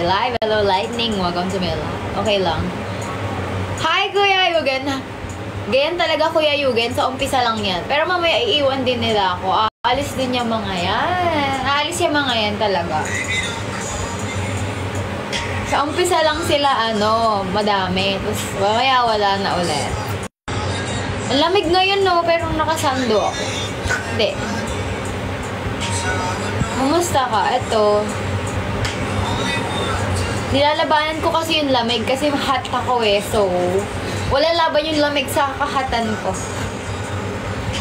live. Hello, Lightning. Welcome to my live. Okay lang. Hi, Kuya Yugen. Ganyan talaga, Kuya Yugen. Sa umpisa lang yan. Pero mamaya iiwan din nila ako. Alis din yung mga yan. Alis yung mga yan talaga. Sa umpisa lang sila, madami. Tapos mamaya wala na ulit. Ang lamig ngayon, no? Pero nakasando ako. Hindi. Kumusta ka? Ito. Nilalabanan ko kasi yung lamig kasi hot ako eh. So, wala laban yung lamig sa kahatan ko.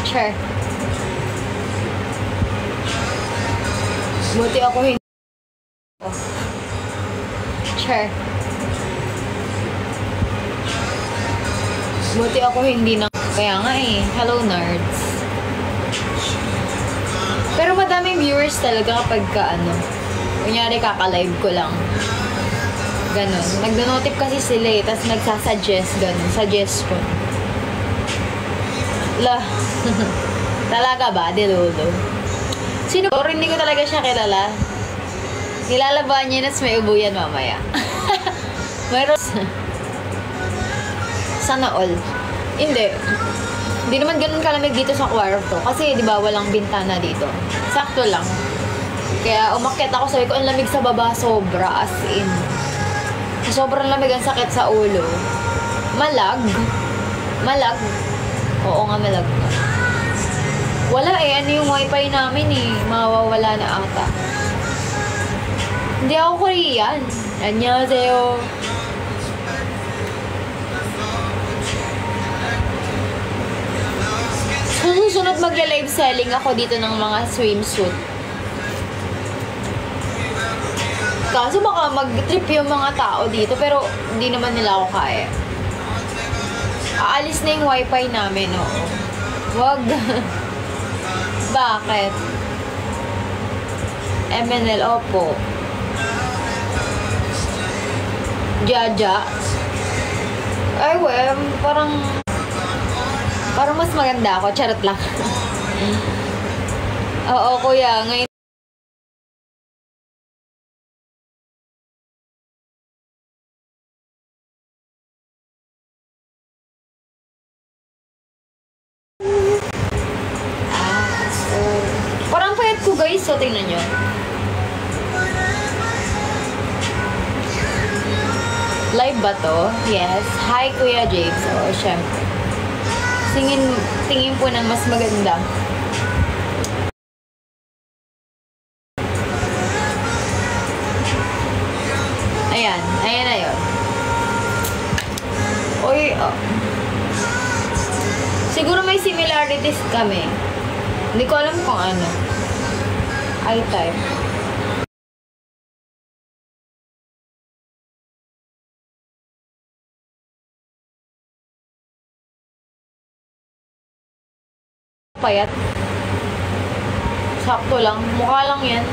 Sure. Buti ako hindi. Sure. Buti ako hindi na. Kaya nga eh. Hello, nerds. Pero madaming viewers talaga kapag kunyari kaka-live ko lang. Ganon. Nagdo-notif kasi sila eh. Tapos nagsasuggest, ganon. Suggestion. Talaga ba? Delolo. Sino ba? Hindi ko talaga siya kilala. Nilalaban niya na may ubo yan mamaya. Mayroon. Sana all. Hindi. Hindi naman ganun kalamig dito sa kwarto. Kasi, di ba, walang bintana dito. Sakto lang. Kaya, umakyat ako. Sabi ko, ang lamig sa baba. Sobra. As in. Sobrang lamig. Ang sakit sa ulo. Malag. Malag. Oo nga, malag na. Wala eh. Ano yung wifi namin eh. Mawawala na ata. Hindi ako Korean. Annyeonghaseyo. Susunod magla-live selling ako dito ng mga swimsuit. Kaso baka mag-trip yung mga tao dito pero hindi naman nila ako kaya. Aalis na yung wifi namin, oo. Wag. Bakit? MNL, opo. Jaja. Ay, well, parang mas maganda ako. Charot lang. Oo, kuya. Ngayon. Parang payat ko, guys. So, tingnan nyo. Live ba to? Yes. Hi, Kuya James. Oo, syempre. Tingin po ng mas maganda. Ayan. Ayan na yun. Uy, siguro may similarities kami. Hindi ko alam kung ano. I-type. Payat. Sakto lang. Mukha lang yan.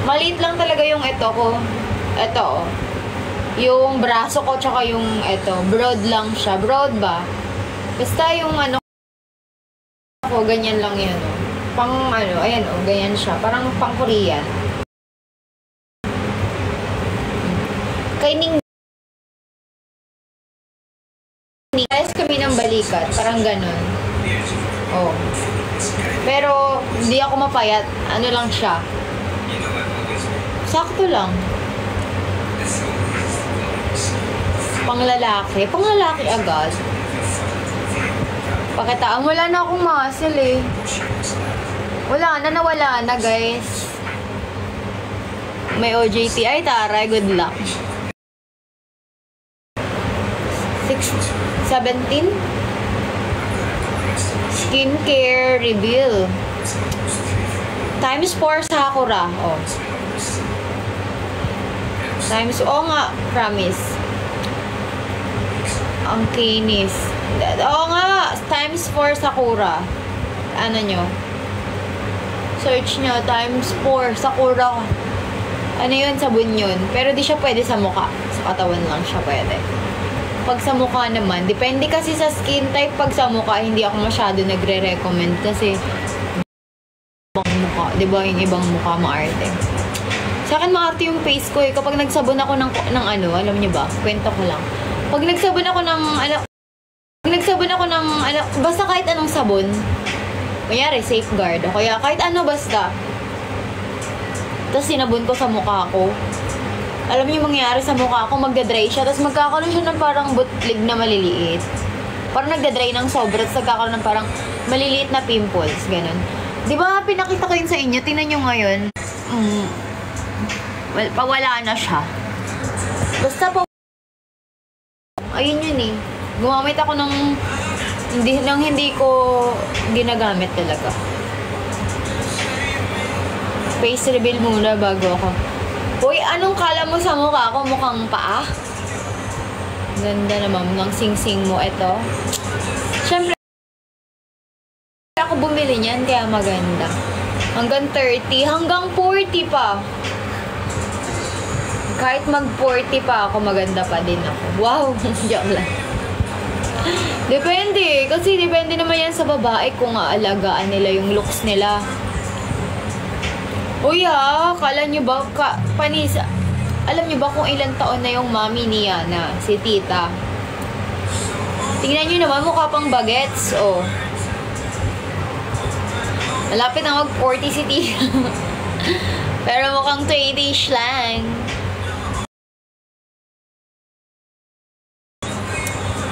Maliit lang talaga yung ito ko. Ito, oh. Yung braso ko, tsaka yung ito. Broad lang siya. Broad ba? Basta yung ko, ganyan lang yan, oh. Pang ayan, oh. Ganyan siya. Parang pang Korean. Kaining ayos kami ng balikat. Parang ganun. Oh. Pero, hindi ako mapayat. Ano lang siya. Sakto lang. Panglalaki. Panglalaki agad. Pakitaan. Wala na akong muscle eh. Wala na. Nawala na, guys. May OJT. Ay, taray. Good luck. 17? Skincare reveal. Times 4 Sakura. Oh. Times, nga, promise. Ang kinis. Nga, times 4 Sakura. Ano nyo? Search nyo, times 4 Sakura. Ano yun, sabon yun. Pero di siya pwede sa mukha. Sa katawan lang siya pwede. Pag sa mukha naman, depende kasi sa skin type. Pag sa mukha, hindi ako masyado nagre-recommend kasi ibang mukha, di ba yung ibang mukha maarte. Sa akin maarte yung face ko eh. Kapag nagsabon ako ng ano, alam niyo ba? Kwento ko lang. Pag nagsabon ako ng basta kahit anong sabon. Kunyari, Safeguard. O kaya kahit ano basta. Tapos sinabon ko sa mukha ko. Alam niyo mangyayari sa mukha ko, magdadry siya. Tapos magkakaroon siya ng parang butlig na maliliit. Parang nagdadry ng sobra. Tapos nagkakaroon ng parang maliliit na pimples. Ganun. Di ba pinakita ko yun sa inyo? Tingnan nyo ngayon. Well, pawala na siya. Basta po. Ayun yun eh. Gumamit ako ng hindi ko ginagamit talaga. Face reveal muna bago ako. Uy, anong kala mo sa mukha ko? Mukhang paa? Ganda naman ng sing-sing mo. Ito. Siyempre, ako bumili niyan, kaya maganda. Hanggang 30, hanggang 40 pa. Kahit mag-40 pa ako, maganda pa din ako. Wow! Joke lang. Depende. Kasi depende naman yan sa babae kung aalagaan nila yung looks nila. Uy kala nyo ba, Panisa, alam nyo ba kung ilang taon na yung mami ni Yana, si tita? Tingnan nyo naman, mukha pang bagets, oh. Malapit na mag-40 si tita. Pero mukhang 20-ish lang.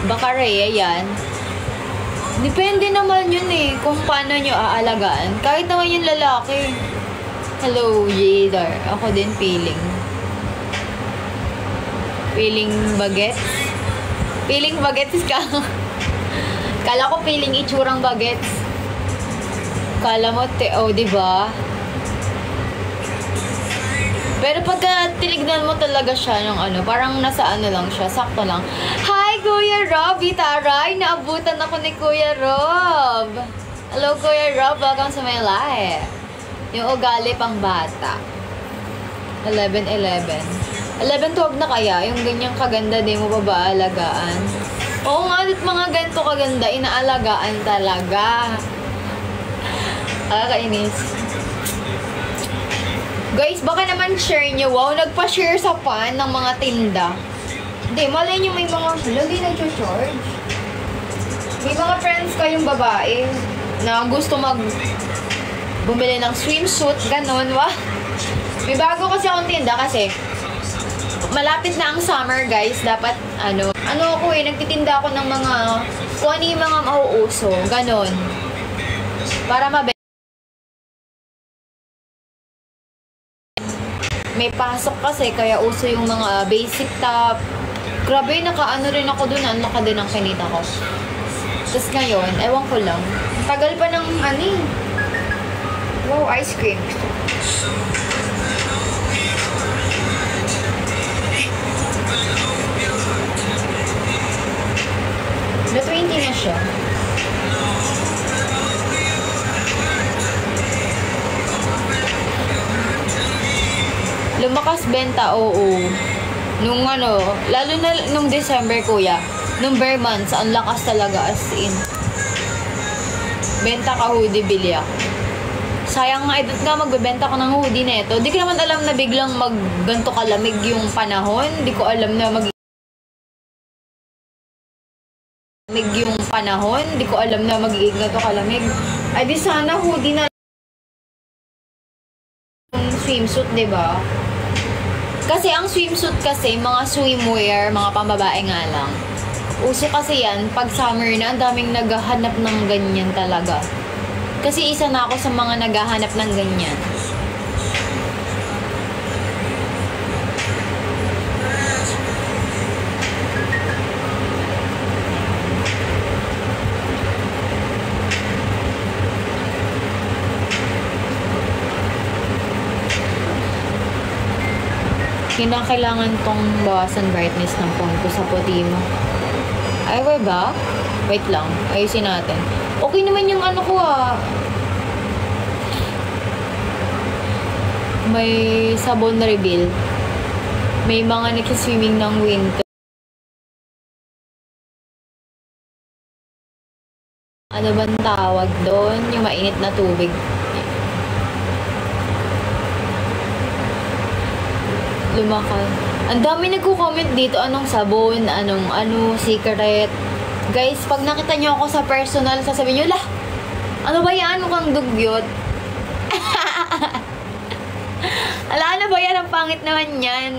Baka Rhea yan. Depende naman yun eh, kung paano nyo aalagaan. Kahit naman yung lalaki. Hello, Jadar. Ako din feeling. Feeling bagets? Feeling bagets ka? Kala ko feeling itsurang bagets. Kala mo, diba? Pero pagka tinignan mo talaga siya ng ano, parang nasa ano lang siya, sakto lang. Hi, Kuya Rob! Taray! Naabutan ako ni Kuya Rob! Hello, Kuya Rob! Welcome to my life! Yung ugali pang bata. 11-11. 11-12 na kaya? Yung ganyang kaganda, di mo pa ba alagaan? Oo nga, at mga ganito kaganda, inaalagaan talaga. Kainis. Guys, baka naman share nyo. Wow, nagpa-share sa pan ng mga tinda. Hindi, malay nyo may mga lagi nag-charge. May mga friends kayong babae na gusto bumili ng swimsuit, ganun, wah. May bago kasi akong tinda kasi malapit na ang summer, guys. Dapat, ako nagtitinda ako ng mga, kung ano yung mga mauuso, ganun. Para may pasok kasi, kaya uso yung mga basic top. Grabe, naka-ano rin ako dun, naka din ang kinita ko. Tapos ngayon, ewan ko lang, tagal pa ng wow, ice cream. Na 20 na siya. Lumakas benta, oo. Nung lalo na nung December, kuya. Nung bare months, ang lakas talaga as in. Benta ka hoodie, bili ako. Sayang nga, edot nga magbebenta ko ng hoodie na ito. Di ko naman alam na biglang magganto kalamig yung panahon. Di ko alam na magiging ganto kalamig. Ay di sana hoodie na yung swimsuit, diba? Kasi ang swimsuit kasi, mga swimwear, mga pambabae nga lang. Uso kasi yan, pag summer na, ang daming naghahanap ng ganyan talaga. Kasi isa na ako sa mga naghahanap ng ganyan. Kinakailangan tong bawasan brightness ng phone ko sa puti mo. Ay, ba? Wait lang. Ayusin natin. Okay naman yung ko May sabon na reveal. May mga nagsiswimming ng winter. Ano bang tawag doon? Yung mainit na tubig. lumakal. Ang dami nagko-comment dito, anong sabon, ano, secret. Guys, pag nakita nyo ako sa personal, sasabihin nyo, lah, ano ba yan? Mukhang dugyot. Ala, ano ba yan? Ang pangit naman yan.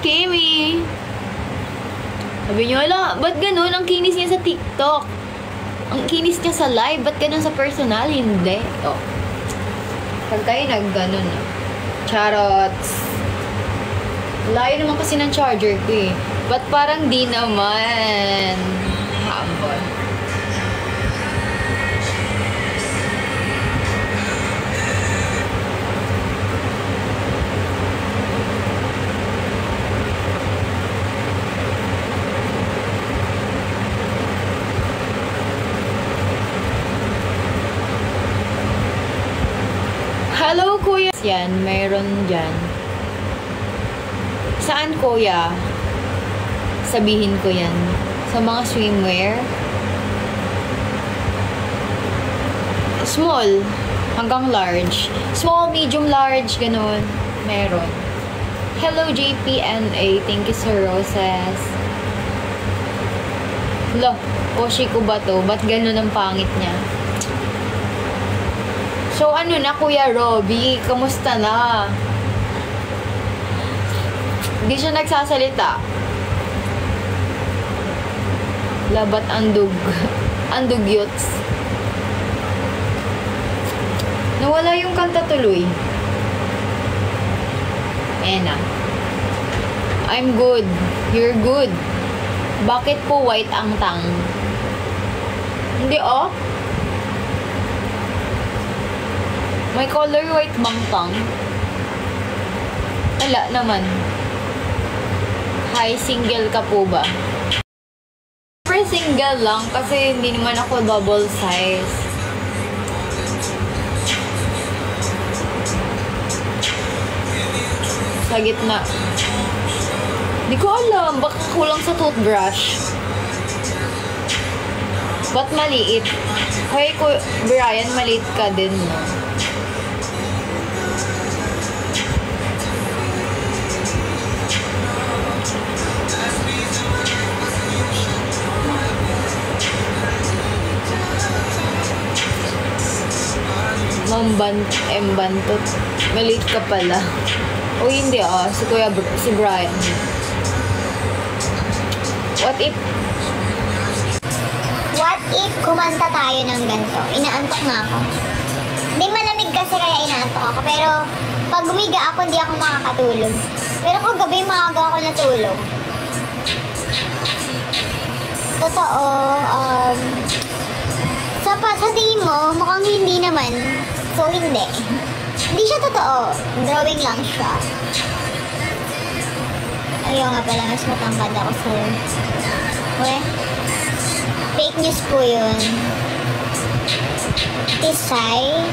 Kimi. Sabi nyo, ala, ba't ganun? Ang kinis niya sa TikTok. Ang kinis niya sa live. Ba't ganun sa personal? Hindi. Oh. Pag kayo nag-ganun. Charots. Layo naman kasi ng charger ko eh. Ba't parang di naman? Hambol. Hello, kuya. Yan, mayroon dyan. Saan, kuya? Sabihin ko yan. Sa mga swimwear. Small. Hanggang large. Small, medium, large. Ganun. Meron. Hello, JPNA. Thank you, Sir Roses. Lo, Oshi ko ba to? Ba't ganun ang pangit niya? So, ano na, Kuya Robby? Kamusta na? Hindi siya nagsasalita. Labat andug. Andugyuts. Nawala yung kanta tuloy. Na. I'm good. You're good. Bakit po white ang tang? Hindi, oh. May color white bang tang? Wala naman. Hi, single ka po ba? Siyempre single lang kasi hindi naman ako double size. Sa gitna. Di ko alam. Baka kulang sa toothbrush. Ba't maliit? Hey, Brian, maliit ka din, no? Embantot. Maliit ka pala. O hindi si Brian. What if kumanta tayo ng ganito? Inaantok na ako. Hindi malamig kasi kaya inaantok ako. Pero pag umiga ako, hindi ako makakatulog. Pero kung gabi, maaga ako natulog. Totoo, sa tingin mo, mukhang hindi naman. So, hindi. Hindi siya totoo. Drawing lang siya. Ayaw nga pala, mas matangkad ako sa... Okay? Fake news po yun. Tisay.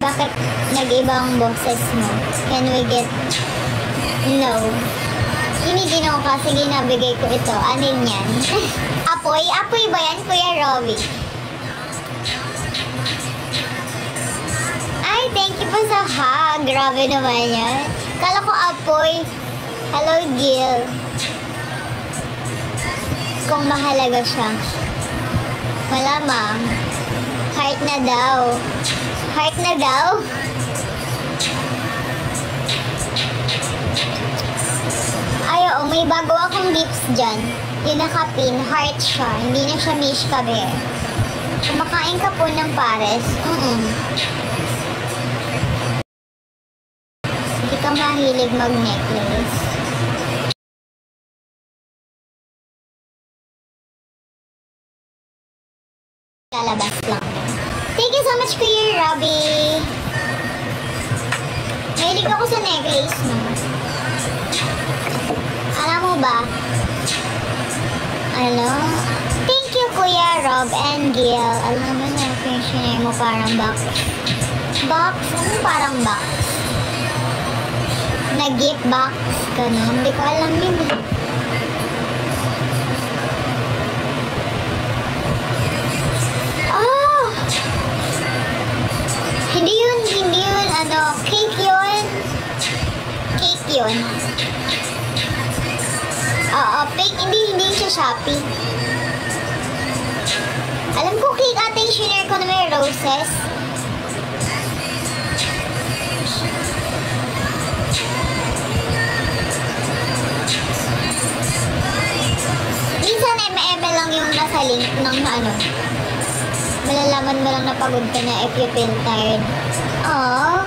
Bakit nag-ibang boses mo? Can we get... No. Hiniginaw ka, sige nabigay ko ito. Anin yan? Apoy? Apoy ba yan, Kuya Robby? Ay, thank you po sa hug. Grabe naman yan. Kala ko apoy. Hello, Gil. Kung mahalaga siya. Malamang. Heart na daw. Heart na daw. Ay, oo, may bago akong lips dyan. Yung nakapin, heart siya. Hindi na siya mish kabe. Kumakain ka po ng pares. Hindi ka mahilig mag-necklace. Lalabas lang. Thank you so much, Kuya Robby. Mahilig ako sa necklace, no? Alam mo ba? Ano? Thank you, Kuya Rob and Gil. Alam mo na, pinsinay mo parang box. Box? Ano parang box? Na-gift box? Ganun. Hindi ko alam yun. Shopee. Alam ko, cake ata yung shinare ko na may roses. Minsan, eme-eme lang yung nasa link ng ano. Malalaman mo lang na pagod ka na if you feel tired. Aww.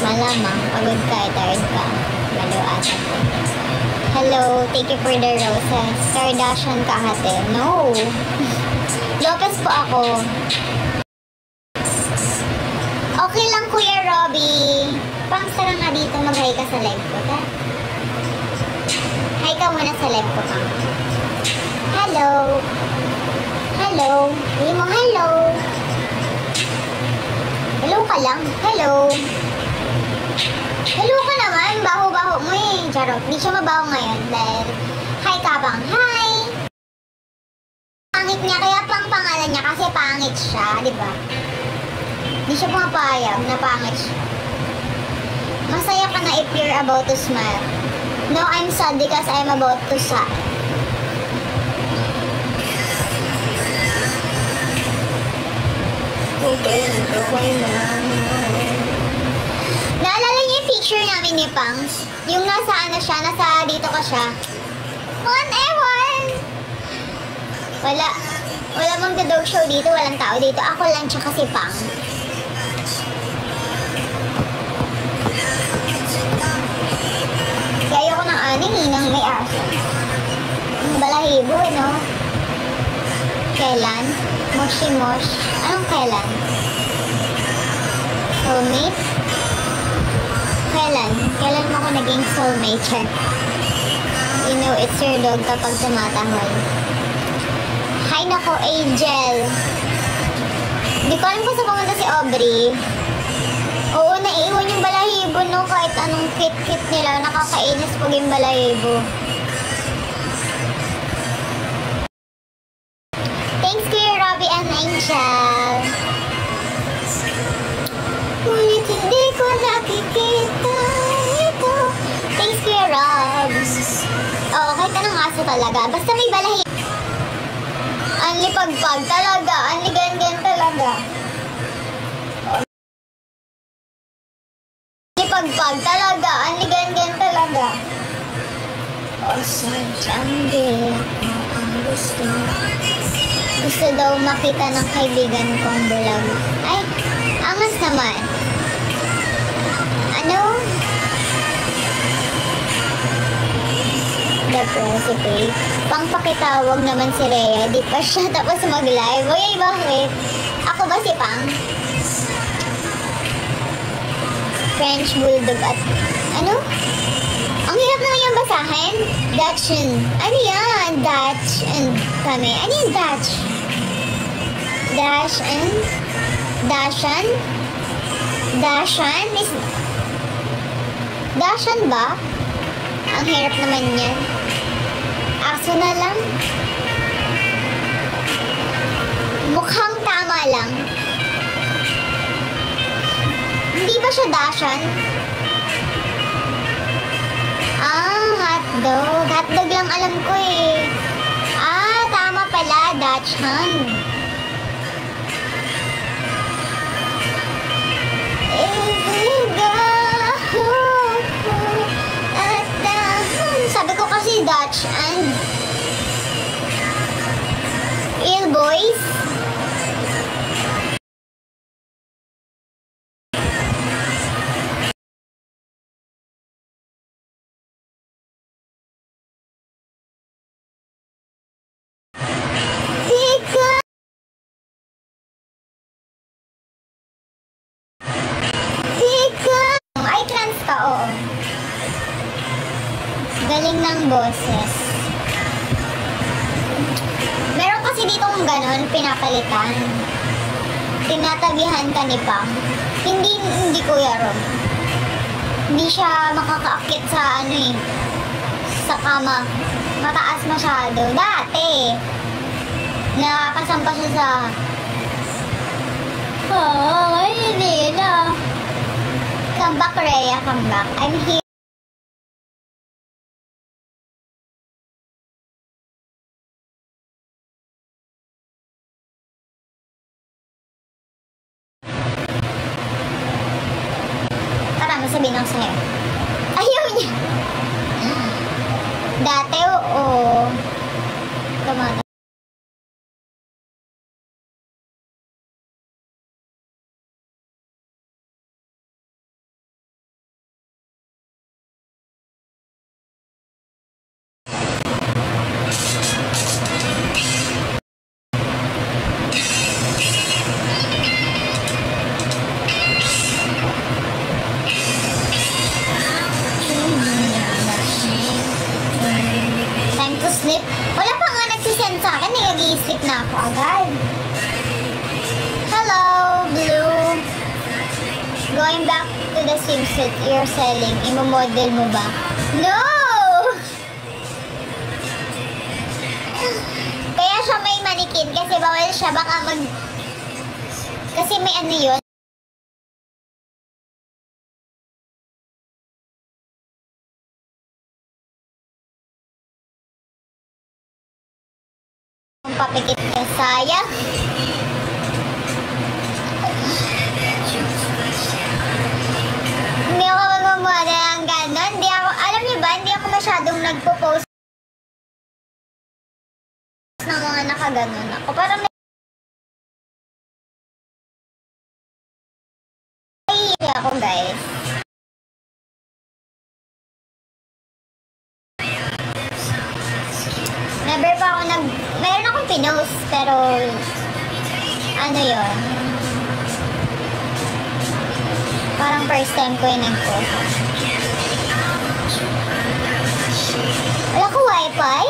Malamang, pagod ka, tired ka. Lalo ata ko. Hello, thank you for the roses. Kardashian ka hati. No. Lopez po ako. Okay lang, Kuya Robby. Pangsara nga dito, mag-hi ka sa live ko, ta? Hi ka muna sa live ko, pa. Hello. Hello. Hindi mo hello. Hello ka lang. Hello. Hello ka naman. Baho-baho mo eh. Charot. Hindi siya mabaho ngayon dahil hi ka bang. Hi! Pangit niya. Kaya pang pangalan niya kasi pangit siya. Diba? Hindi siya pumapayag na pangit siya. Masaya ka na if you're about to smile. No, I'm sad because I'm about to sad. Okay na. Naalala niyo yung picture namin ni Pangs? Yung nasa ano siya, nasa dito ka siya. Ewan! Wala mong the dog show dito, walang tao dito. Ako lang tsaka si Pang. Kaya ayoko ng aning hinang may aso. Ang balahibo, no? Kailan? Moshi-mosh. Anong kailan? Soulmate? Kailan? Kailan mo ako naging soulmate, Char? You know, it's your dog kapag tumatahol. Hi nako, Angel. Di ko alam kung saan pumunta si Aubrey. Oo, naiiwan yung balahibo, no? Kahit anong kit-kit nila, nakakainis pag yung balahibo. Thanks, Kuya Robby and Angel. Ngunit hindi ko nakikita ito. Thanks, Kuya Rob. Oo, kahit anong aso talaga. Basta may balahibo. Anli pagpag talaga. Anli gan-gan talaga. Anli pagpag talaga. Anli gan-gan talaga. Sadyang ang gusto. Gusto daw makita ng kaibigan kong bulag. Ay, angas naman. Ano? The Principe. Pangpakitawag naman si Rhea. Di pa siya tapos mag-live. Uy, bakit? Ako ba si Pang? French Bulldog at... Ano? Ang hirap naman yung basahin. Dutch and... Ano yan? Dutch and kami. Ano yung Dutch? Dash and... Dashan? Dashan? Dashan ba? Ang hirap naman yan. Aso na lang. Mukhang tama lang. Hindi ba siya Dashan? Hotdog. Hotdog lang alam ko eh. Tama pala. Dachshund. Sabi ko kasi Dutch and Il Boys. Ay, trans ka, oo. Galing ng boses. Meron kasi ditong ganon, pinapalitan. Tinatabihan ka ni Pam. Hindi Kuya Rob. Hindi siya makakaakit sa ano eh. Sa kama. Mataas masyado. Dati. Nakakasampa siya sa... Ay, hindi na. Come back, Rhea. Come back. I'm here. Tama, sabihin ako sa'yo. Ayaw niya. Dati, oo. Tama. Time to sleep. Wala pa nga nagsisend sa akin. Nag-i-sleep na ako agad. Hello, Blue. Going back to the swimsuit you're selling. Imo-model mo ba? No! Kaya siya may manikin kasi bawal siya. Baka kasi may ano yun. Papikit niya, sayang. Hindi ako magmumodel ng gano'n. Hindi ako, alam niyo ba, hindi ako masyadong nagpo-post ng mga nakaganon ako. Parang naiiyak ako, guys. Never pa ako meron akong pinost, pero ano yun? Parang first time ko yung nag-post. Wala ko wifi?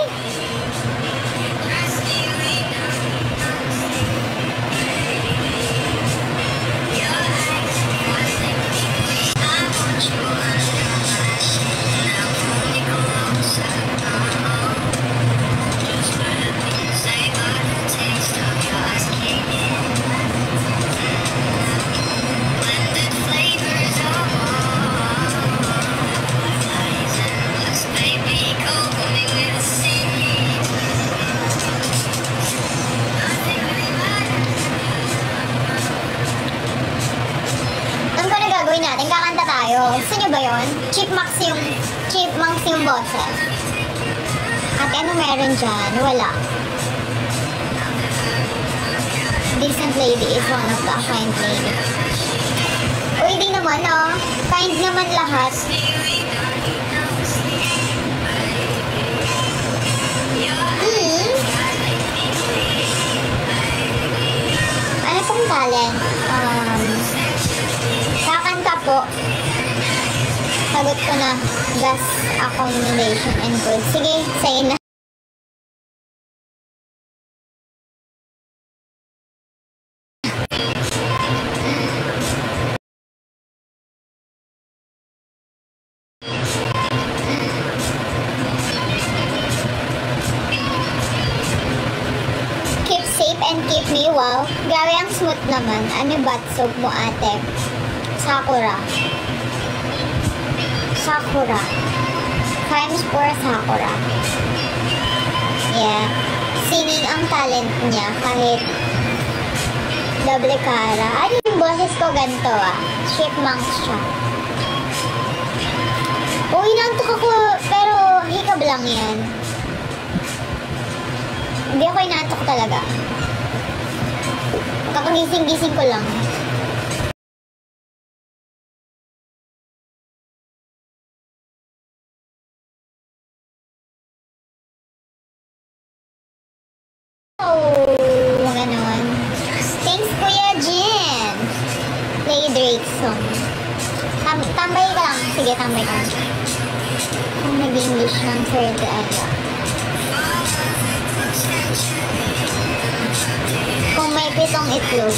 Natin, kakanta tayo. Gusto nyo ba yun? Chipmunks yung boses. Ate, ano meron dyan? Wala. Decent lady is one of the kind lady. Uy, di naman, oh. Kind naman lahat. Ano pong talent? Kakanta po. Sagot ko na. Gas, accommodation, and food. Sige, say na. Keep safe and keep me. Wow. Grabe ang smooth naman. Ano bath soap mo, ate? Sakura. Sakura. Times 4 Sakura. Yeah. Singing ang talent niya kahit double cara. Ano yung boses ko ganito ah? Chipmunks siya. Uy, nantok ako pero hikab lang yan. Hindi ako inaantok talaga. Kakagising-gising ko lang. Ganon. Thanks, Kuya Jin. Play Drake song. Tambay ka lang. Sige, tambay ka lang. Kung nag-English ng third area. Kung may 7 itlog.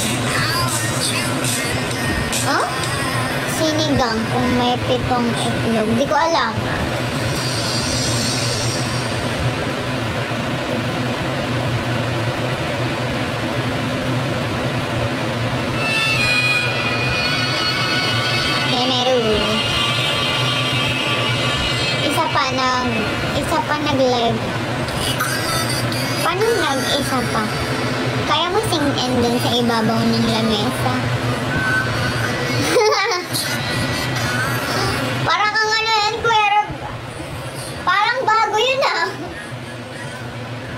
Huh? Sinigang. Kung may 7 itlog. Di ko alam. Isa pa nag-live. Paano nag-isa pa? Kaya mo sing-in dun sa ibabaw ng lamesa.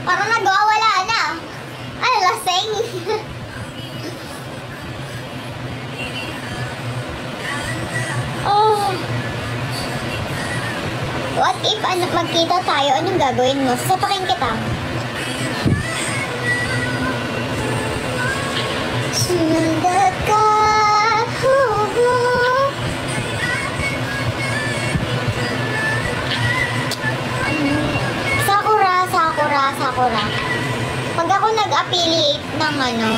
Parang nagwawala na. Ano, lasing? Oh. What if magkita tayo? Anong gagawin mo? Sasapakin kita. Sinundan ka. Sakura. Pag ako nag-affiliate ng ano,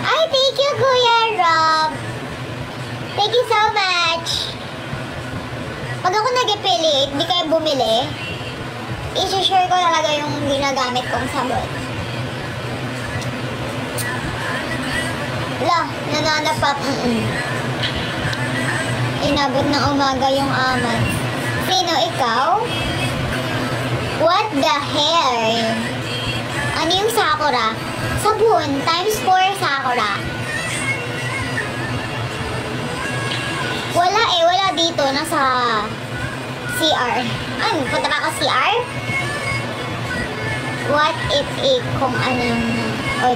ay, thank you, Kuya Rob. Thank you so much. Pag ako nag-affiliate, di kayo bumili, i-share ko talaga yung ginagamit kong sabon. Wala, nananapap. Inabot ng umaga yung amat. Sino, ikaw? What the hell? Ano yung Sakura? Sabon, times 4 Sakura. Wala dito, nasa CR. Ano, punta ba ako CR? What if kung ano yung,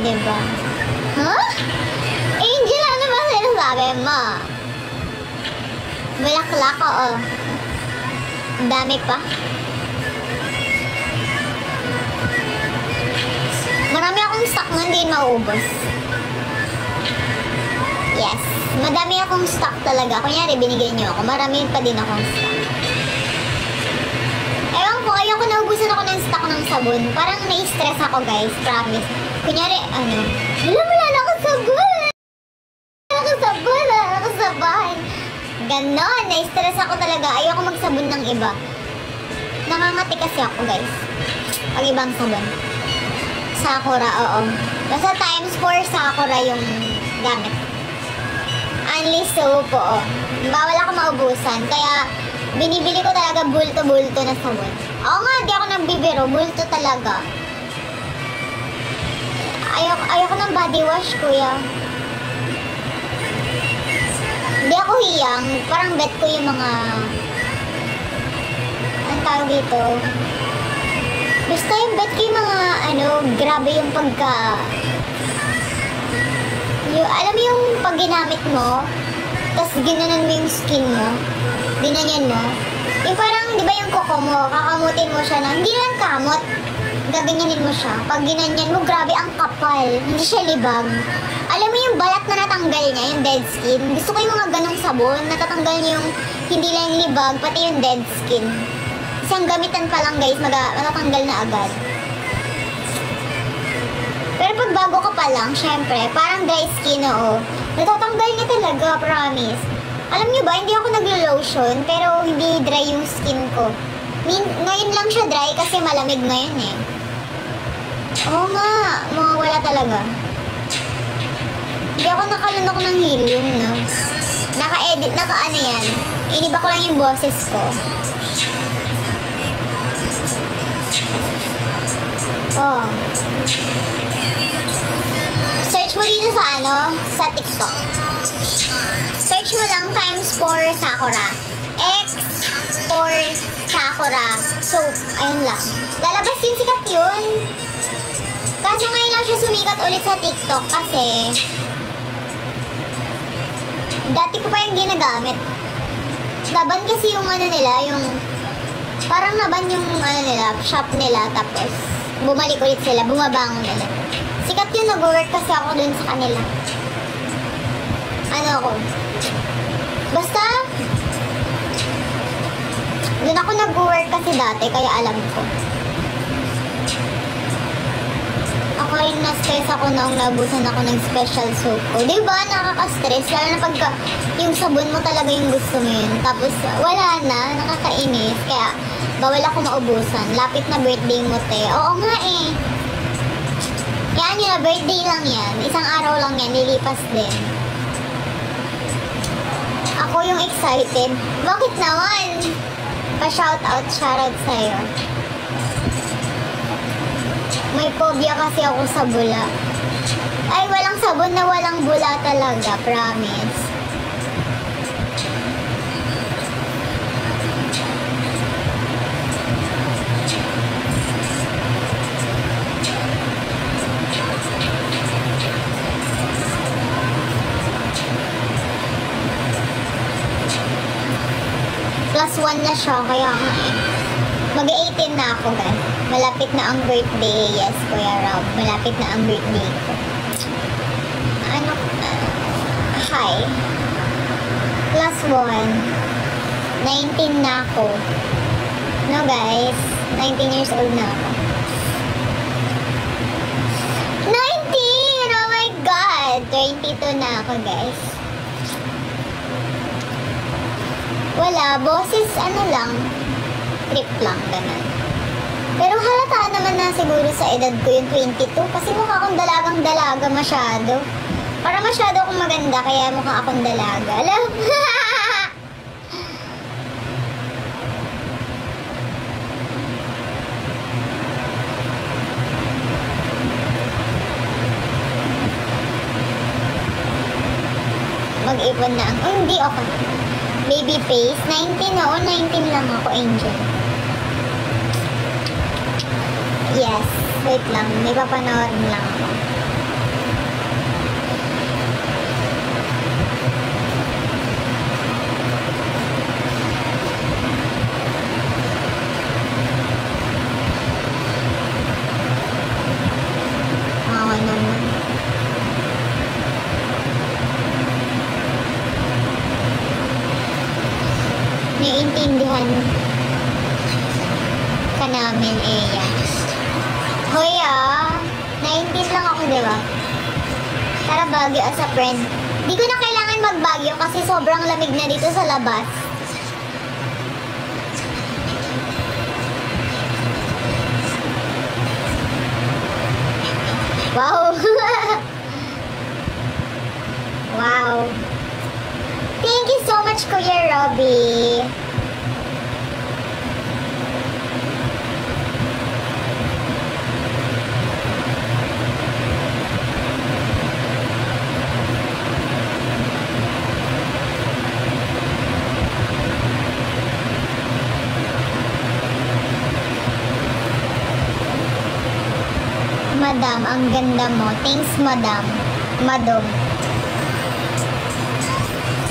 diba? Huh? Angel, ano ba sinasabi mo? Bulaklak, oo. Dami pa. Marami akong stock na hindi maubos. Yes. Madami akong stock talaga. Kunyari, binigay niyo ako. Marami pa din akong stock. Ewan ko, ayoko naubusan ako ng stock ng sabon. Parang na-stress ako, guys. Promise. Kunyari, ano, wala na akong sabon. Wala akong sabon. Ganon. Na-stress ako talaga. Ayoko magsabon ng iba. Nangangati kasi ako, guys. Pag ibang sabon. Sakura, oo. Basta times 4 Sakura yung gamit. Only soap, oo. Bawal ako maubusan. Kaya, binibili ko talaga bulto-bulto na sabon. Oo nga, di ako nagbibiro. Bulto talaga. Ayoko ng body wash, kuya. Di ako hiyang. Parang bet ko yung mga... Anong tawag dito? Basta yung bet ko yung mga, grabe yung pagka... alam mo yung pag ginamit mo, tapos ginanan mo yung skin mo, ginanyan mo, yung parang, di ba yung kuko mo, kakamutin mo siya na, hindi lang kamot, gaganyanin mo siya. Pag ginanyan mo, grabe ang kapal, hindi siya libag. Alam mo yung balat na natanggal niya, yung dead skin, gusto ko yung mga ganong sabon, natatanggal niya yung hindi lang libag, pati yung dead skin. Isang gamitan pa lang, guys, matatanggal na agad. Pero pag bago ka pa lang, syempre, parang dry skin, oo. Natatanggal niya talaga, promise. Alam niyo ba, hindi ako naglo-lotion, pero hindi dry yung skin ko. Ngayon lang siya dry kasi malamig ngayon eh. Oo nga, mawawala talaga. Hindi ako nakalunok ng helium, no? Naka-edit, naka-ano yan. Iniba ko lang yung boses ko. Oh. Search mo dito sa sa TikTok. Search mo lang times 4 Sakura. X4 Sakura. So, ayun lang. Lalabas din sikat yun. Kaso ngayon lang siya sumikat ulit sa TikTok kasi dati ko pa yung ginagamit. Laban kasi yung nila, yung parang naban yung nila, shop nila, tapos bumalik ulit sila, bumabangon ulit. Sikat yun, nag-work kasi ako dun sa kanila. Basta, dun ako nag-work kasi dati, kaya alam ko. Ako yung na-stress ako nung naubusan ako ng special soap ko. Diba, nakaka-stress, lalo na pagka yung sabon mo talaga yung gusto mo yun. Tapos, wala na, nakakainis. Kaya, bawal ako maubusan. Lapit na birthday mo, te. Oo nga eh. Yan yun, birthday lang yan. Isang araw lang yan, lilipas din. Ako yung excited. Bakit naman? Shoutout sa'yo. May phobia kasi ako sa bula. Ay, walang sabon na walang bula talaga, promise. 21 na siya, kaya nga eh. Mag-18 na ako, guys. Malapit na ang birthday. Yes, Kuya Rob. Malapit na ang birthday ko. Ano? Hi. Plus 1. 19 na ako. No, guys. 19 years old na ako. 19! Oh my God! 22 na ako, guys. Wala. Boses, ano lang. Trip lang, ganun. Pero halata naman na siguro sa edad ko yung 22 kasi mukha akong dalagang-dalaga masyado. Para masyado akong maganda kaya mukha akong dalaga. Alam? Mag-ipon na ang... Oh, hindi ako. Baby face. 19 na. 19 lang ako, Angel. Yes. Wait lang. May papanoorin lang ako. Oo naman. Naiintindihan ka namin, Eya. Hoy, 19 lang ako, di ba? Tara, Baguio as a friend. Di ko na kailangan mag-Baguio kasi sobrang lamig na dito sa labas. Wow! Wow! Thank you so much, Kuya Robbie. Madam, ang ganda mo. Thanks, Madam. Madam.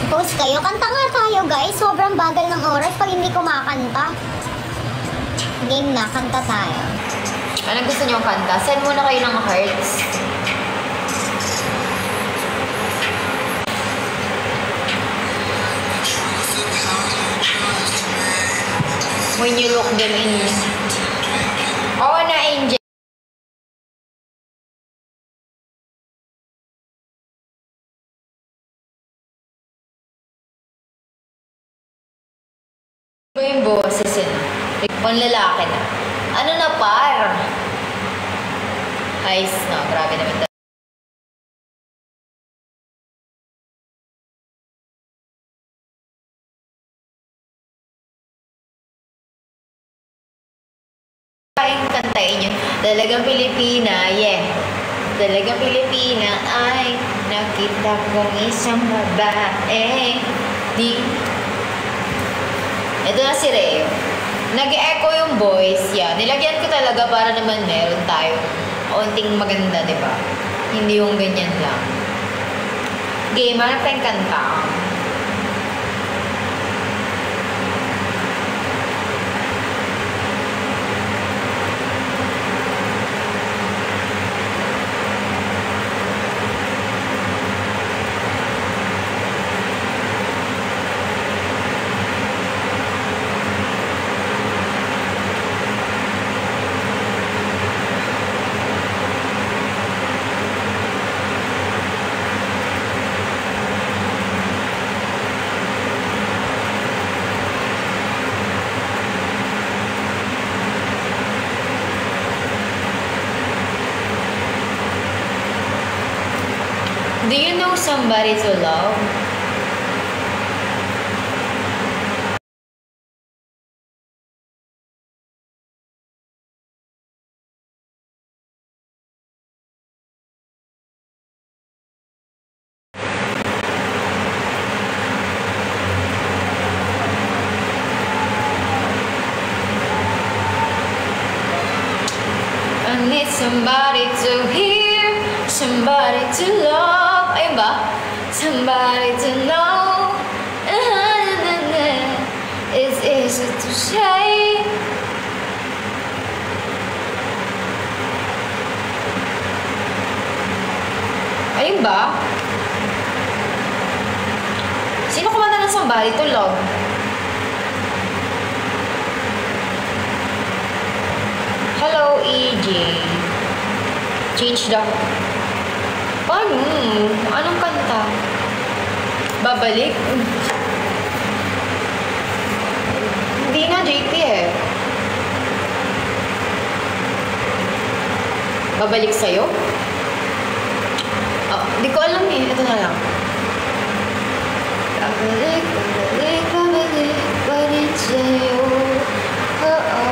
Post kayo. Kanta nga tayo, guys. Sobrang bagal ng oras pag hindi kumakanta. Game na. Kanta tayo. Anong gusto niyong kanta? Send muna kayo ng hearts. When you look them in. Oo na, Angel. Iba yung boses yun. Pang lalaki na. Ano na par? Ayos na. Grabe naman. Kayang kantayin yun. Dalagang Pilipina, yeah. Dalagang Pilipina ay nakita kong isang babae. Ito na si Reo. Nag-echo yung voice. Yeah. Nilagyan ko talaga para naman meron tayong onting maganda, di ba? Hindi yung ganyan lang. Game, ano tayong kanta? Do you know somebody to love? I need somebody to hear, somebody to love. Ayun ba? Somebody to know. Is easy to say. Ayun ba? Sino kumanta ng Somebody to Love? Hello, EJ. Change the... Paano? Anong kanta? Babalik? Hindi na, JP eh. Babalik sa'yo? Oh, di ko alam eh. Ito na lang. Babalik, babalik, babalik, babalik sa'yo. Oo.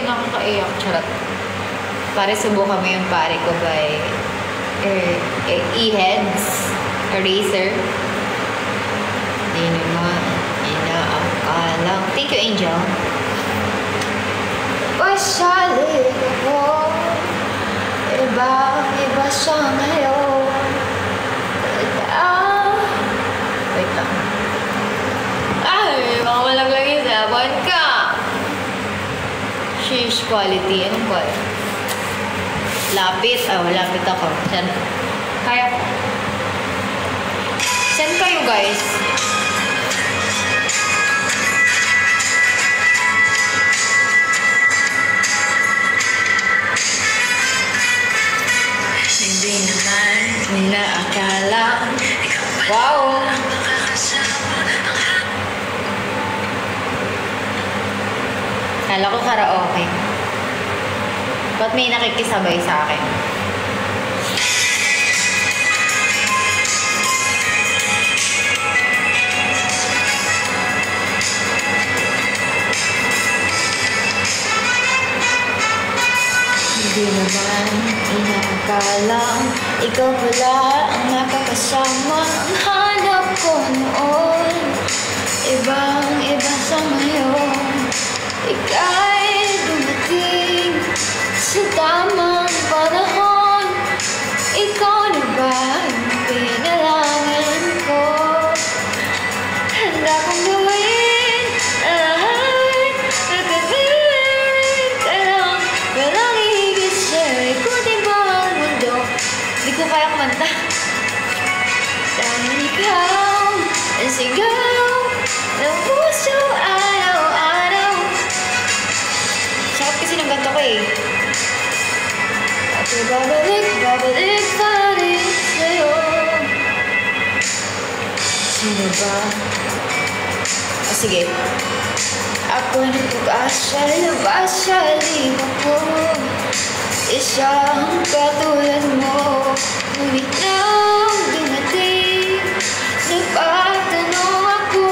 Nakakaiyak. Charot. Pare, subukan mo yung pare ko by E-Heads Eraser. Di naman inaakalang. Thank you, Angel. Pasalik ako. Iba siya ngayon. Wait lang. Ay, baka malaglag yung sabon ka. Sheesh, quality. Anong quality? Lapit. Lapit ako. Send. Kaya ko. Send kayo, guys. Hindi naman inaakala. Wow! Kala ko karaoke. Ba't may nakikisabay sa akin? Hindi naman inaakala ikaw pala ang nakakasama. Ang hanap ko noon, ibang-iba sa ngayon. Ika'y dumating sa tamang panahon. Ikaw na ba ang pinalangin ko? Handa kong gawin lahat. Nagkapiling ka lang. Walang higit sa'yo. Ikutin mo ang mundo. Di ko kaya kumanta. Dahil ikaw ang sigaw ng puso araw-araw. Sakit kasi ng ganito ko eh. At babalik pa rin sa'yo. Sino ba? Sige. Ako nagpag-asa, labas sa lima ko. Isang katulad mo. Ngunit nang dumating, nagpatanong ako,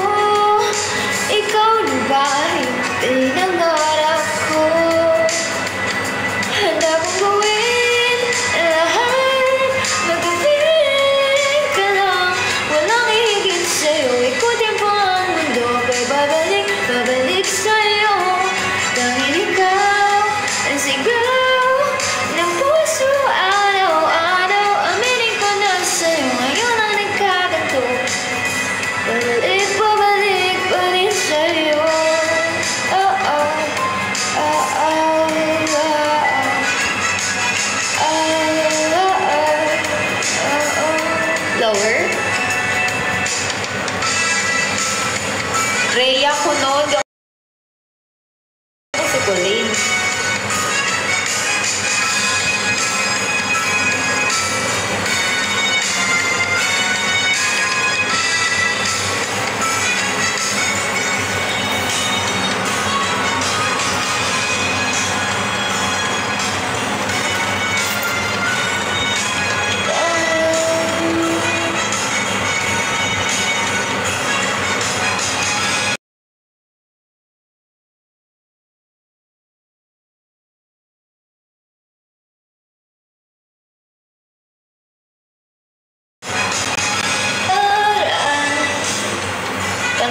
ikaw na ba yung pinangarap ko? Handa kong gawin lahat. Magkapiling ka lang. Walang higit sa'yo. Ikutin mo ang mundo. Kaya babalik sa'yo. Dahil ikaw ang sigaw ng puso araw-araw. Aminin ko na sa'yo. Ngayon ang nagkaganto. Babalik pa rin sa'yo. Lower. Rhea Kunog. Ako si Colleen.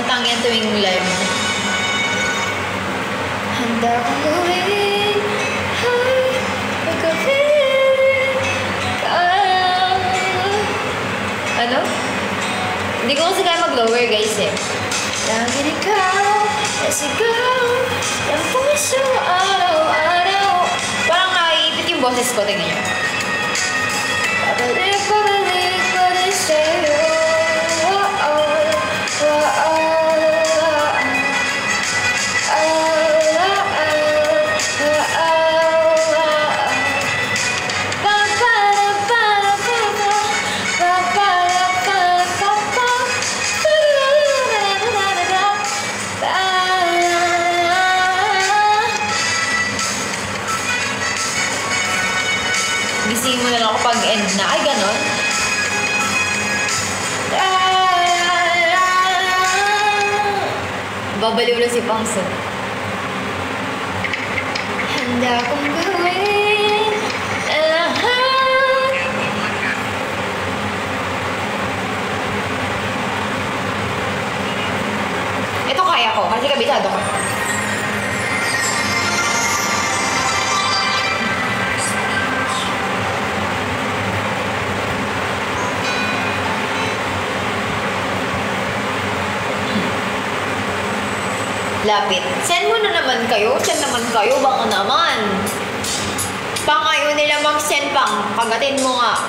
kantang yan tuwing live mo. Handa kong gawin ano? Hindi ko kasi kaya mag-lower guys eh. Laging ikaw, nasigaw, ang puso araw-araw. Parang naiipit yung boses ko, tingnan nyo. Pabalik pa rin sa'yo. Gisingin mo na lang ako pag end na. Ay, ganon. Babaliw na si Pangso. Handa kong gawin lahat. Ito kaya ko kasi kabisado ko. Lapit. Send mo na naman kayo. Send naman kayo. Baka naman. Pang ayaw nila mag-send pang. Kagatin mo nga.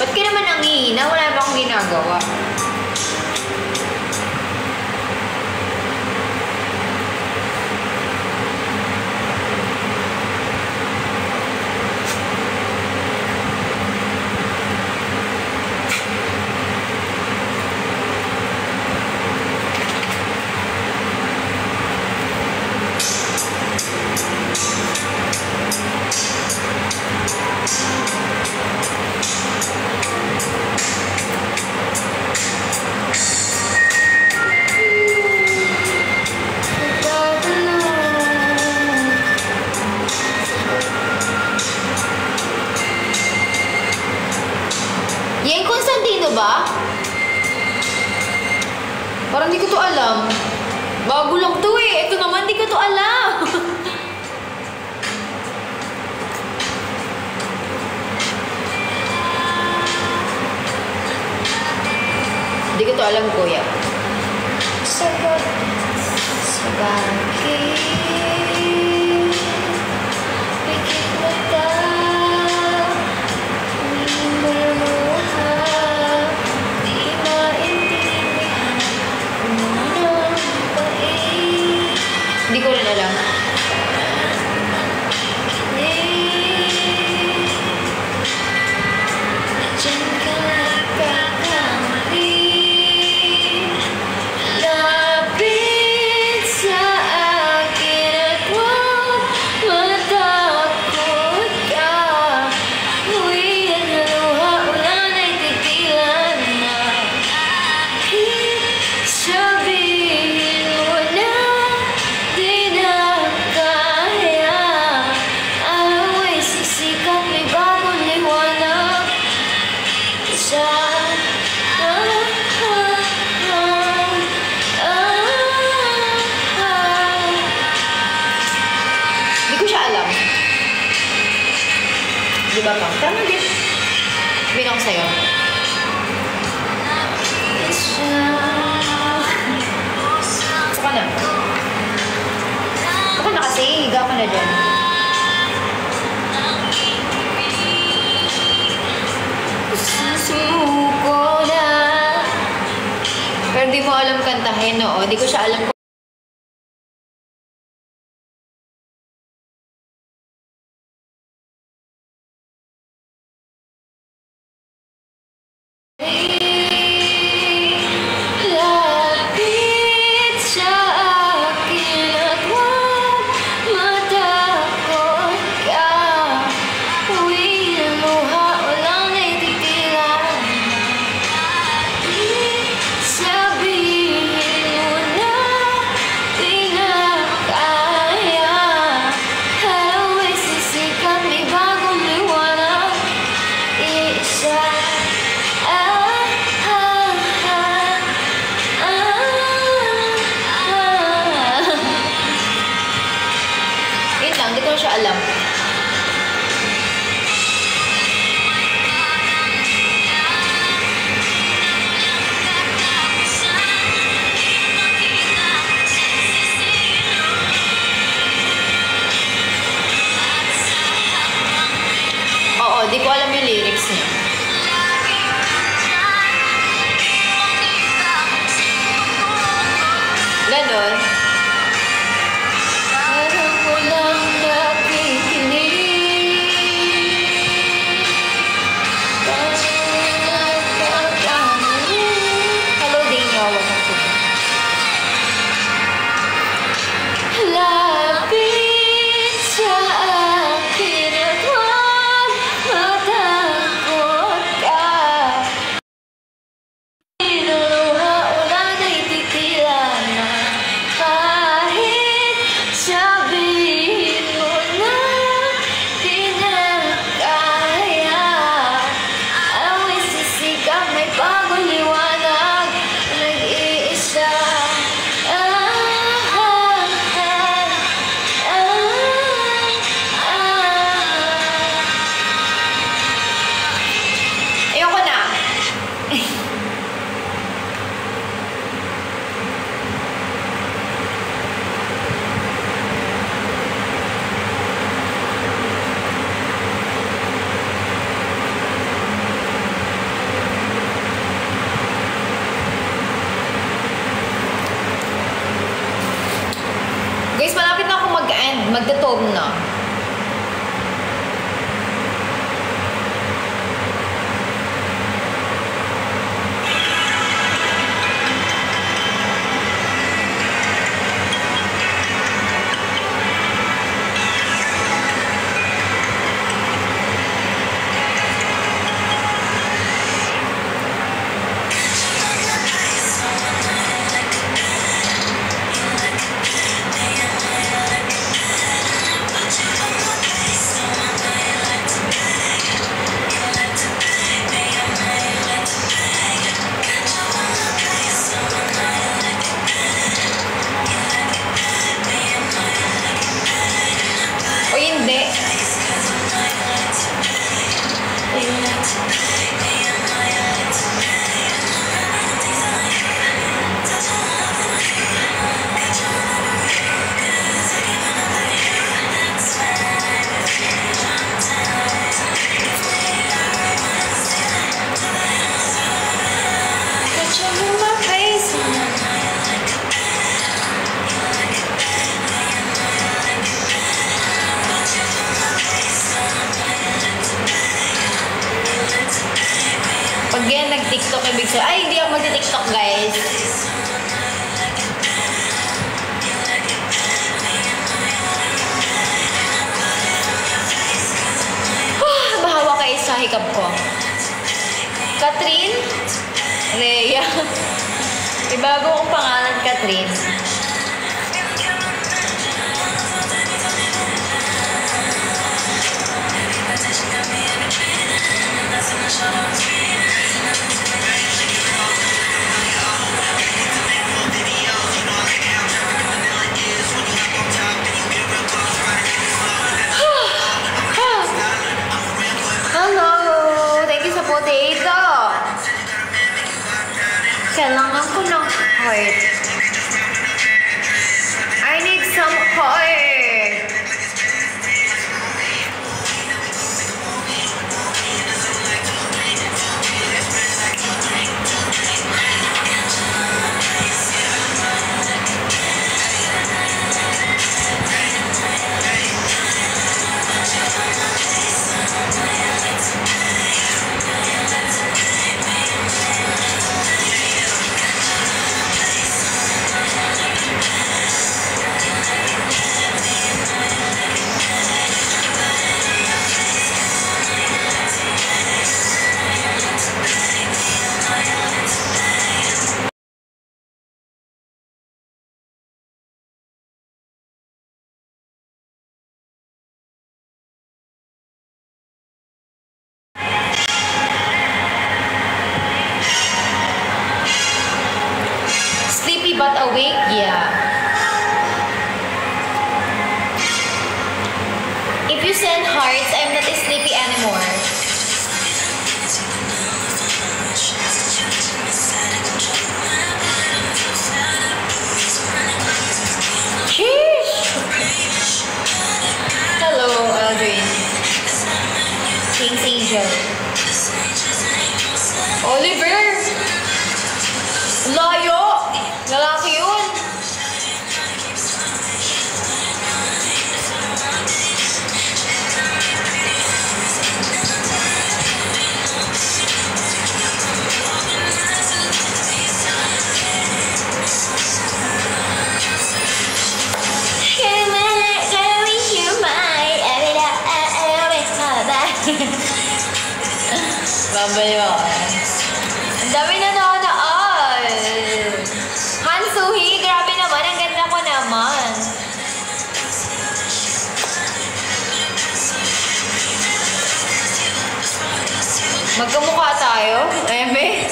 Ba't ka naman nangihina? Wala ba akong ginagawa? Yang Constantino ba? Parang di ko to alam. Bago lang to eh. Ito naman, di ko to alam. Di ko to alam, kuya. Sagot sa bagay. Pikit mata. Hindi ko rin alam. Diyan ka nagkakamali. Lapit sa akin at huwag matakot ka. Uwi ang luha, ulan ay titilan na. Sabihin mo na di na kaya. Araw ay sisikat, may bagong liwanag. Isa Di ko siya alam. Di ba pa? Tama din. Sabihin ako sa'yo. Saka na. Saka na kasi. Higa ka na dyan. Susuko na. Pero di mo alam kantahin, no? Di ko siya alam kung lapit sa akin at huwag matakot ka. Uwi ang luha, walang naititilan. Sabihin mo na di na kaya. Araw ay sisikat, may bagong liwanag. Isa Again, nag-TikTok ibig sabihin. Ay, hindi ako mag-TikTok, guys. Bahawa kayo sa hikap ko. Catherine? Rhea. Ibago kong pangalan, Catherine. Hello! Thank you sa potato! Kailangan ko ng heart. I need some heart! Sleepy but awake? Yeah. If you send hearts, I'm not sleepy anymore. Sheesh! Hello, Aldrin. King's Angel. Oliver! Layo! Lalaki yun! Babay mo. Ang dami na nanonood. Han Suhi, grabe naman. Ang ganda ko naman. Magkamukha tayo? Eme?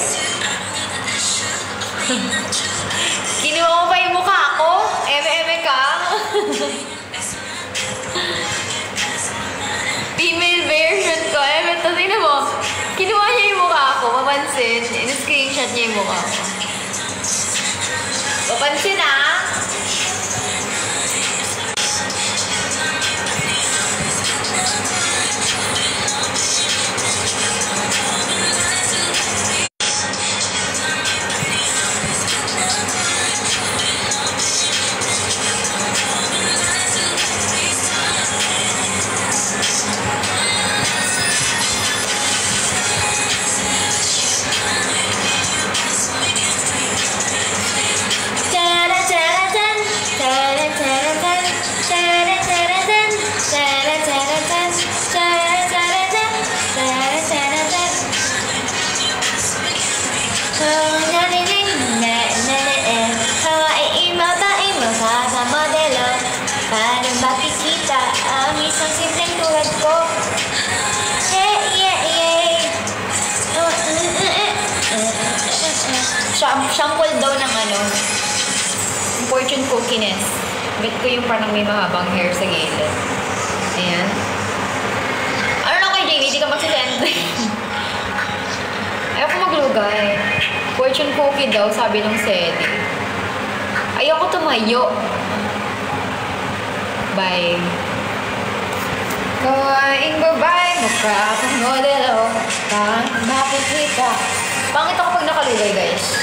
Kinuha mo pa yung mukha ko? Eme-eme ka? Female version ko. Eme, ito, tingnan mo. Kinuha niya yung mukha ko. Papansin. In-screenshot niya yung mukha ko. Papansin, ah. Parang makikita ang isang simpleng tulad ko. Hey, yeah, yeah. Shampoo daw ng ano, fortune cookiness. Bet ko yung parang may mahabang hair sa gilid. Ayan. Ano na kay Jamie? Di ka magsisente. Ayaw ko maglugay. Fortune cookie daw, sabi ng Sedi. Ayaw ko tumayo. Bye. Kawaing babay, mukha akong modelo. Parang makikita. Pangit ako pag nakalugay, guys.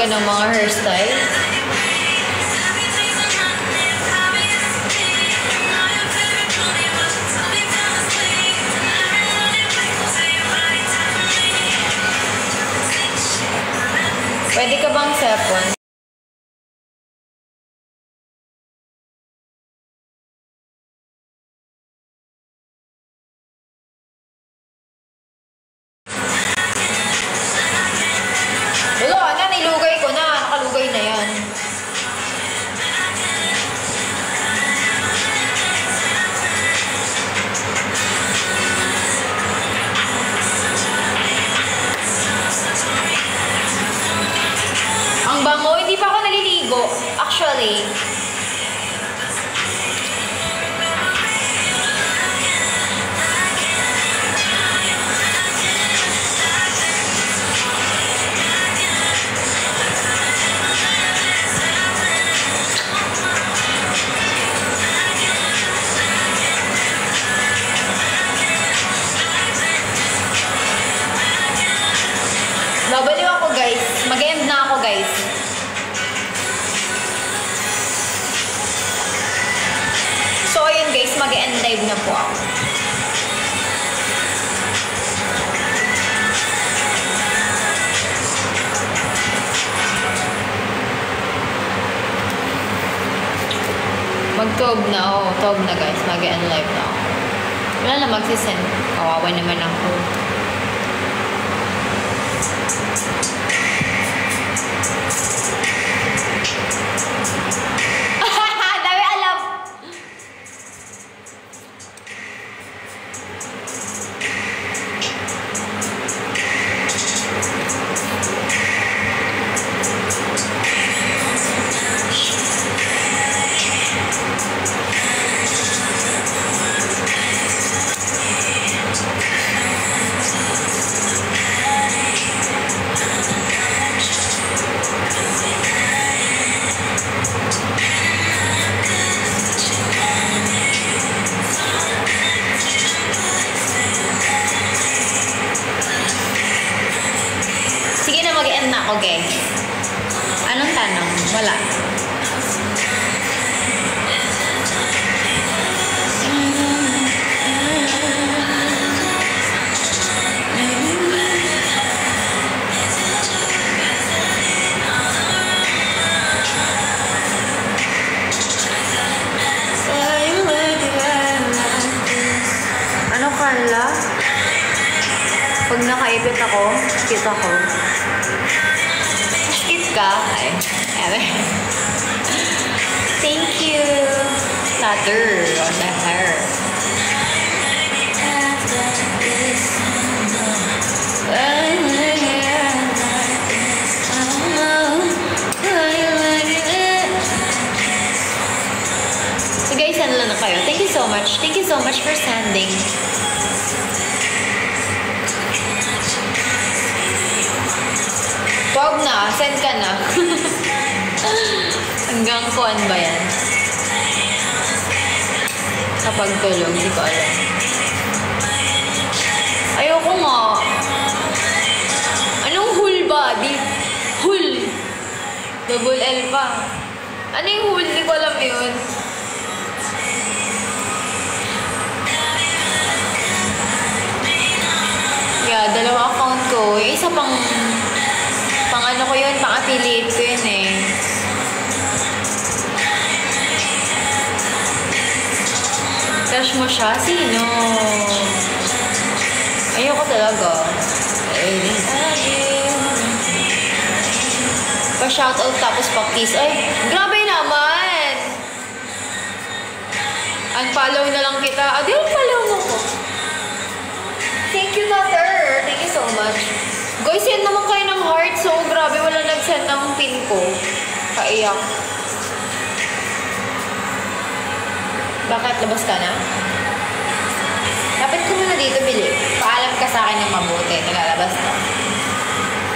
ganang mga hairstyle. Pwede ka bang sepon? Wala na, nilugay ko na. Nakalugay na yan. Ang bango, hindi pa ako naliligo. Actually. Babaliw ako guys. Mag-end na ako guys. So ayun guys, mag-end live na po ako. Mag-12 na ako. 12 na guys. Mag-end live na ako. Wala na magsisend. Kawawa naman ako. Dami alam. Sige na, mag-end na ako, guys. Anong tanong? Wala. Ano, Carla? Pag nakaipit ako, skit ako. Skit ka? Ay, ere. Thank you. Lather on the hair. So guys, send lang na kayo. Thank you so much. Thank you so much for sending. Wag na, send ka na. Hanggang kuan ba yan? Kapag tulog, di ko alam. Ayoko nga. Anong hull ba? Hull. Double L pa. Ano yung hull? Di ko alam yun. Yeah, dalawa account ko. Yung isa pang ano ko yun, pang affiliate ko yun eh. Crush mo siya? Sino? Ayoko talaga. Pa-shoutout tapos pa-kiss. Ay, grabe naman! Unfollow na lang kita. Di unfollow mo ko. Thank you, Mother. Thank you so much. Guys, send naman kayo ng heart. So, grabe, wala nag-send ng pin ko. Kaiyak. Bakit? Labas ka na? Lapit ko muna dito, Bili. Paalam ka sa akin ng mabuti. Naglalabas na.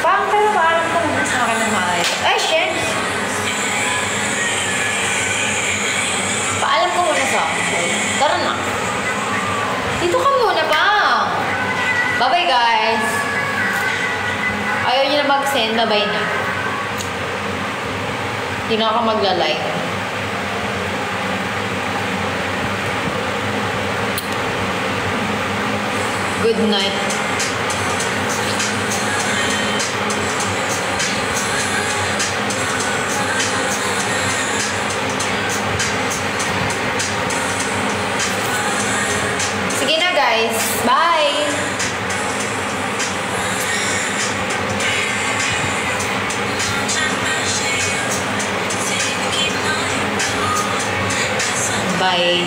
Paalam ka muna sa akin ng maayos. Ay, shit! Paalam ko muna sa akin. Tara na. Dito ka muna pa. Bye-bye, guys. Ayaw nyo na mag-send. Bye-bye na. Hindi na ako magla-like. Good night. Sige na guys. Bye! Bye.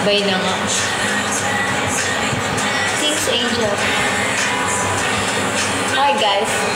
Bye na nga. Thanks, Angel. Bye, guys.